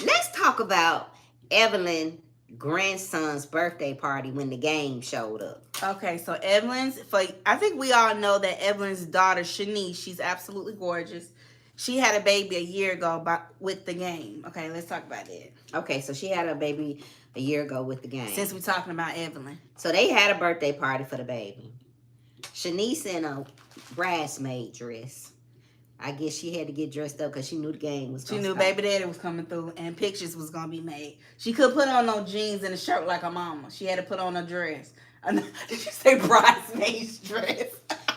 Let's talk about Evelyn's grandson's birthday party when the game showed up. Okay, so I think we all know that Evelyn's daughter, Shanice, she's absolutely gorgeous. She had a baby a year ago with the game. Okay, let's talk about that. Okay, so she had a baby a year ago with the game. Since we're talking about Evelyn. So they had a birthday party for the baby. Shanice in a bridesmaid dress. I guess she had to get dressed up because she knew the game was going to She knew baby daddy was coming through and pictures was going to be made. She couldn't put on no jeans and a shirt like her mama. She had to put on a dress. Did you say bridesmaid's dress?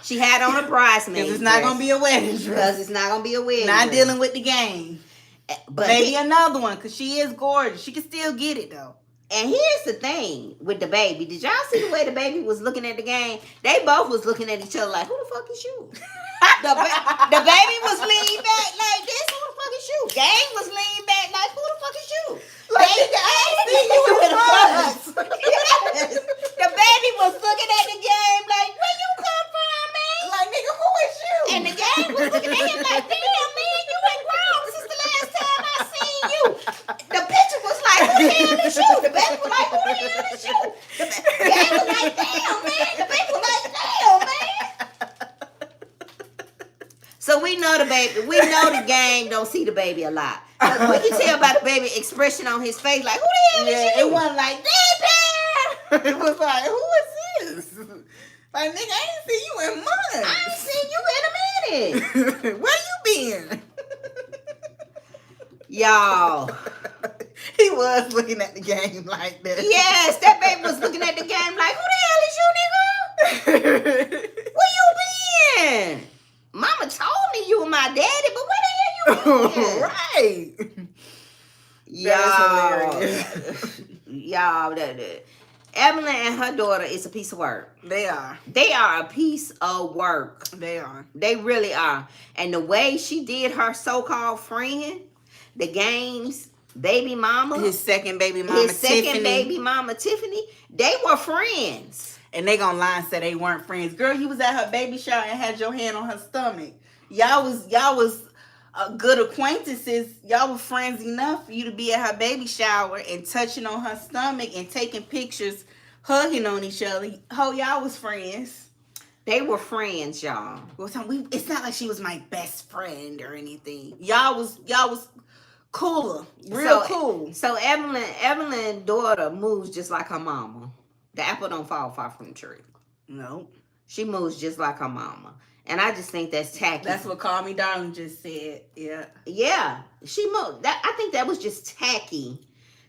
She had on a bridesmaid dress. It's not going to be a wedding dress. Because it's not going to be a wedding Not dress. dealing with the game. But maybe another one because she is gorgeous. She can still get it though. And here's the thing with the baby. Did y'all see the way the baby was looking at the game? They both was looking at each other like, who the fuck is you? The baby was leaned back like this. Who the fuck is you? Gang was leaned back like, who the fuck is you? Like, I see you in the front. Yes. The baby was looking at the game like, where you come from, man? Like, nigga, who is you? And the game was looking at him like, damn, man, you ain't grown since the last time I seen you. The picture was like, who the hell is you? The baby was like, who the hell is you? The game was like, damn, man. The baby was like, damn, man. So we know the baby. We know the game don't see the baby a lot. We can tell by the baby expression on his face, like, who the hell is you? It wasn't like, Dad! It was like, who is this? Like, nigga, I ain't seen you in months. I ain't seen you in a minute. Where you been? Y'all. He was looking at the game like that. Yes, that baby was looking at the game like, who the hell is you, nigga? Where you been? Mama told me you were my daddy, but where the hell you been? Right. Y'all, Evelyn and her daughter is a piece of work. They are. They are a piece of work. They are. They really are. And the way she did her so-called friend, the game's baby mama, his second baby mama, Tiffany, they were friends. And they gonna lie and say they weren't friends. Girl, you was at her baby shower and had your hand on her stomach. Y'all was good acquaintances. Y'all were friends enough for you to be at her baby shower and touching on her stomach and taking pictures, hugging on each other. Y'all was friends. They were friends, y'all. It's not like she was my best friend or anything. Y'all was cooler, cool. So Evelyn's daughter moves just like her mama. The apple don't fall far from the tree. No, she moves just like her mama. And I just think that's tacky. That's what Call Me Darling just said. Yeah. Yeah. She moved. I think that was just tacky.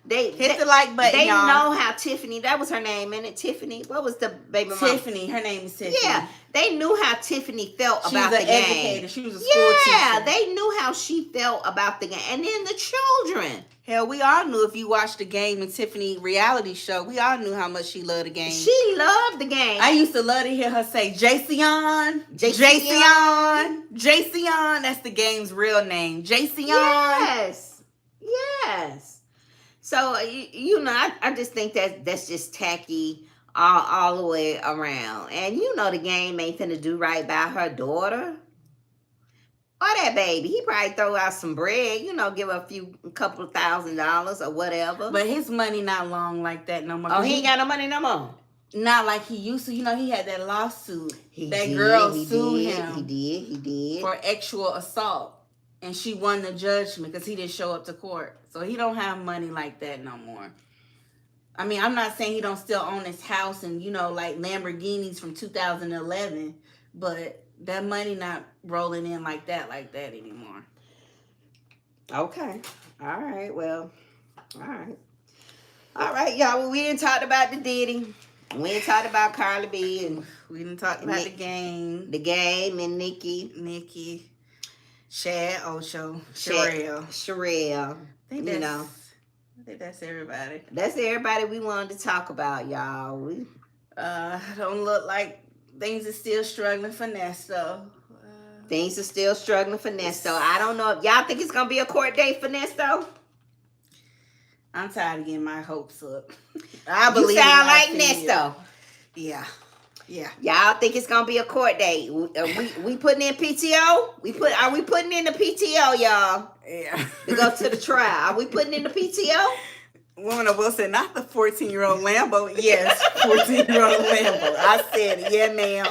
They hit the like button. They y'all. know how Tiffany, that was her name, isn't it? Tiffany. What was the baby mama? Tiffany. Her name is Tiffany. Yeah. They knew how Tiffany felt about the game. Educator. She was a school teacher. Yeah, they knew how she felt about the game. And then the children. Hell, we all knew if you watched the game and Tiffany reality show, we all knew how much she loved the game. She loved the game. I used to love to hear her say, Jayceon. That's the game's real name. Jayceon. Yes. So, you know, I just think that's just tacky all the way around. And you know the game ain't finna do right by her daughter. Or that baby. He probably throw out some bread, you know, give her a couple $1,000s or whatever. But his money not long like that no more. Oh, he ain't got no money no more? Not like he used to. You know, he had that lawsuit. Girl sued him. He did. For sexual assault. And she won the judgment because he didn't show up to court. So he don't have money like that no more. I mean, I'm not saying he don't still own his house and, you know, like Lamborghinis from 2011. But that money not rolling in like that anymore. Okay. All right. Well, all right. All right, y'all. Well, we didn't talk about the Diddy. We didn't talk about Cardi B. And we didn't talk about the game. The game and Nicki. Shad, Ocho, Sherelle. I think that's everybody. That's everybody we wanted to talk about, y'all. We don't look like things are still struggling for Nesto. Things are still struggling for Nesto. I don't know if y'all think it's gonna be a court date for Nesto. I'm tired of getting my hopes up. I believe you sound like Nesto. Yeah. Y'all think it's gonna be a court date? We putting in PTO? Are we putting in the PTO, y'all? Yeah. To go to the trial. Are we putting in the PTO? Woman of Will said, not the 14-year-old Lambo. Yes, 14-year-old Lambo. I said it. Yeah, ma'am.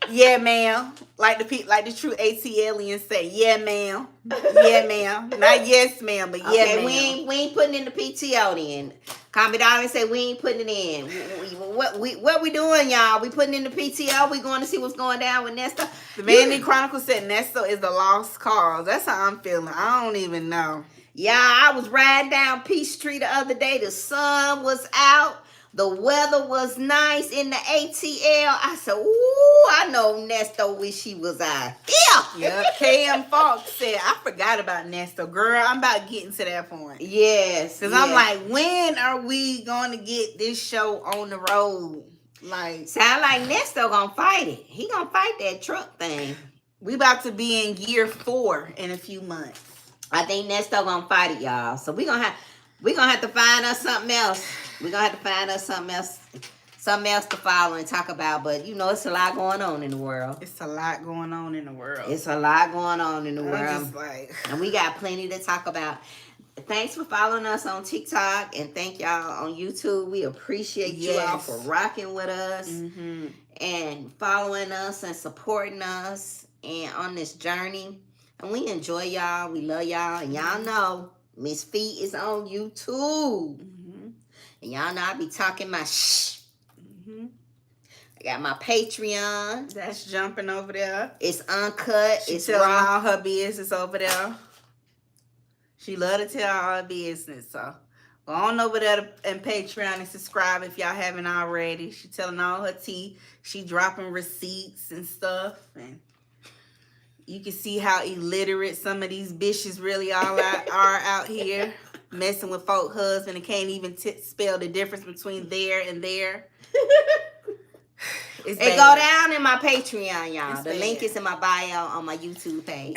Yeah, ma'am. Like the true ATLians say, yeah, ma'am. Yeah, ma'am. Not yes, ma'am, but yeah, ma'am. We ain't putting in the PTO then. Call Me Darling say we ain't putting it in. What we doing, y'all? We putting in the PTO. We going to see what's going down with Nesto. The Vanity Chronicle said Nesto is the lost cause. That's how I'm feeling. I don't even know. Yeah, I was riding down Peachtree the other day. The sun was out. The weather was nice in the ATL. I said, ooh, I know Nesto wish he was out here. Yeah, KM Fox said, I forgot about Nesto. Girl, I'm about getting to that point. Yes. Because I'm like, when are we going to get this show on the road? Like, sound like Nesto going to fight it. He going to fight that truck thing. We about to be in year 4 in a few months. I think Nesto going to fight it, y'all. So we're going to have to find us something else. We're going to have to find us something else to follow and talk about. But, you know, it's a lot going on in the world. It's a lot going on in the world. world. And we got plenty to talk about. Thanks for following us on TikTok. And thank y'all on YouTube. We appreciate you all for rocking with us. Mm-hmm. And following us and supporting us and on this journey. And we enjoy y'all. We love y'all. And y'all know Miss Fee is on YouTube. Mm-hmm. And y'all know I be talking my shh. Mm-hmm. Got my Patreon. That's jumping over there. It's uncut. It's telling raw. all her business over there. She love to tell all her business. So go on over there and Patreon and subscribe if y'all haven't already. She telling all her tea. She dropping receipts and stuff. And you can see how illiterate some of these bitches really are out here. Messing with folk husband and can't even spell the difference between there and there. It go down in my Patreon, y'all. The link is in my bio on my YouTube page.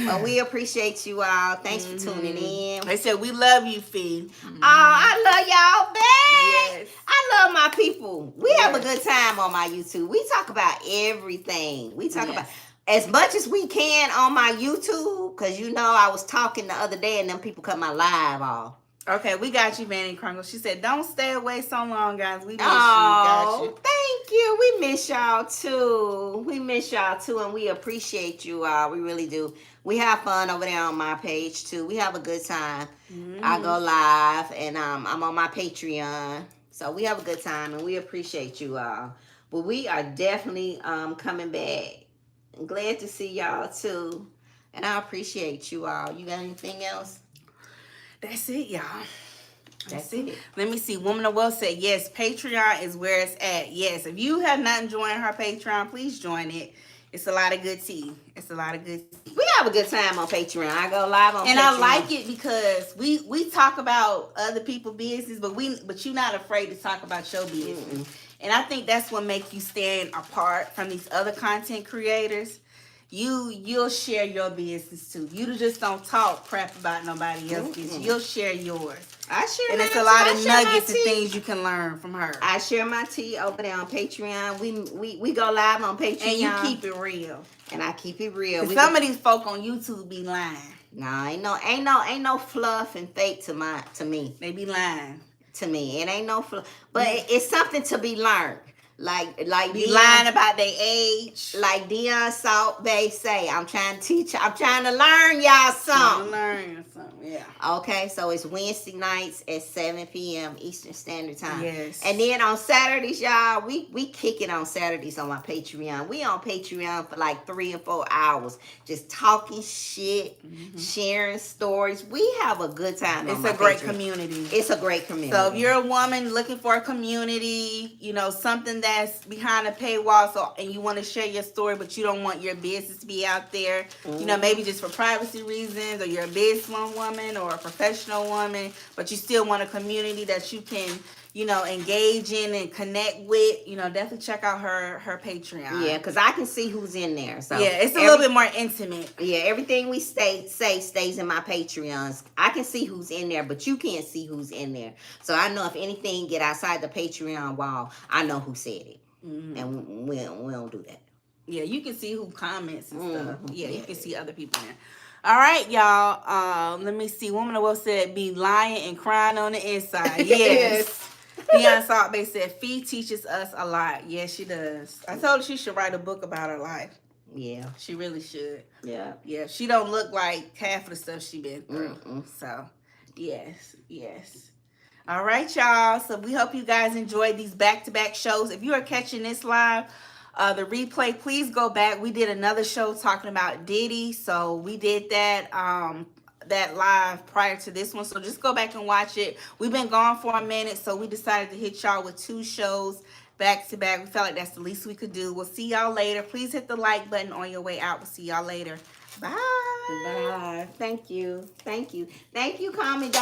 But we appreciate you all. Thanks for tuning in. They said we love you, Fee. Oh, I love y'all back. Yes. I love my people. We have a good time on my YouTube. We talk about everything. We talk about as much as we can on my YouTube. Because you know I was talking the other day and them people cut my live off. Okay, we got you, Vanny Krungle. She said, don't stay away so long, guys. We miss you. Got you. Thank you. We miss y'all, too. We miss y'all, too, and we appreciate you all. We really do. We have fun over there on my page, too. We have a good time. I go live, and I'm on my Patreon. So we have a good time, and we appreciate you all. But we are definitely coming back. I'm glad to see y'all, too. And I appreciate you all. You got anything else? That's it, y'all. That's it. Let me see. Woman of Wealth said, yes, Patreon is where it's at. Yes, if you have not joined her Patreon, please join it. It's a lot of good tea. It's a lot of good tea. We have a good time on Patreon. I go live on Patreon. And I like it because we talk about other people's business, but you're not afraid to talk about your business. And I think that's what makes you stand apart from these other content creators. You'll share your business too. You just don't talk crap about nobody else's business. You'll share yours. I share and mine. It's a lot of nuggets and things you can learn from her. I share my tea over there on Patreon. We go live on Patreon. And you keep it real. And I keep it real. Some of these folk on YouTube be lying. No, ain't no fluff and fake to me. They be lying. To me. It ain't no fluff. But it's something to be learned. Like be Dion, lying about their age. Like Dion Salt Bay say, I'm trying to learn y'all something. Yeah. Okay, so it's Wednesday nights at 7 p.m. Eastern Standard Time. Yes. And then on Saturdays, y'all, we kick it on Saturdays on my Patreon. We on Patreon for like 3 or 4 hours, just talking shit, sharing stories. We have a good time. It's a great community. It's a great community. So if you're a woman looking for a community, something that's behind a paywall, and you want to share your story, but you don't want your business to be out there, maybe just for privacy reasons, or you're a businesswoman or a professional woman, but you still want a community that you can, engage in and connect with, definitely check out her Patreon. Yeah, because I can see who's in there. So yeah, it's a little bit more intimate. Yeah, everything we say stays in my Patreons. I can see who's in there, but you can't see who's in there. So I know if anything get outside the Patreon wall, I know who said it. And we don't do that. Yeah, you can see who comments and stuff. Yeah, you can see other people in there. All right, y'all. Let me see. Woman of Wealth said, be lying and crying on the inside. Yes. Dion Salt Bay said, Fee teaches us a lot. Yes, she does. I told her she should write a book about her life. Yeah. She really should. Yeah. Yeah, she don't look like half of the stuff she been through. So, yes. All right, y'all. So we hope you guys enjoyed these back-to-back shows. If you are catching this live, the replay, please go back. We did another show talking about Diddy. So we did that live prior to this one. So just go back and watch it. We've been gone for a minute, so we decided to hit y'all with 2 shows back to back. We felt like that's the least we could do. We'll see y'all later. Please hit the like button on your way out. We'll see y'all later. Bye. Bye. Thank you. Thank you. Thank you, Comment.